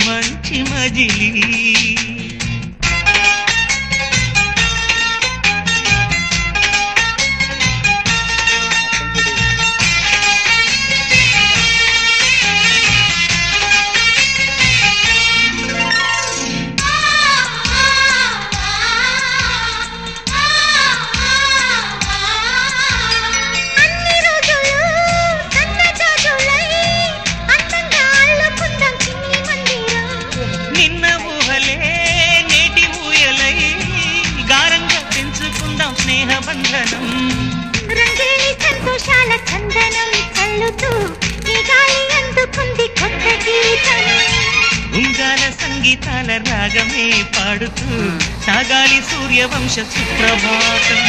మంచి మజిలీ స్నేహబంధనం రంగేలి సంతోషాల చందనం చల్లుతూ ఈ గాలి అందుకుంది కొత్త గీతం ఉంగాల సంగీతాల రాగమే పాడుతూ సాగాలి సూర్యవంశ సుప్రభాతం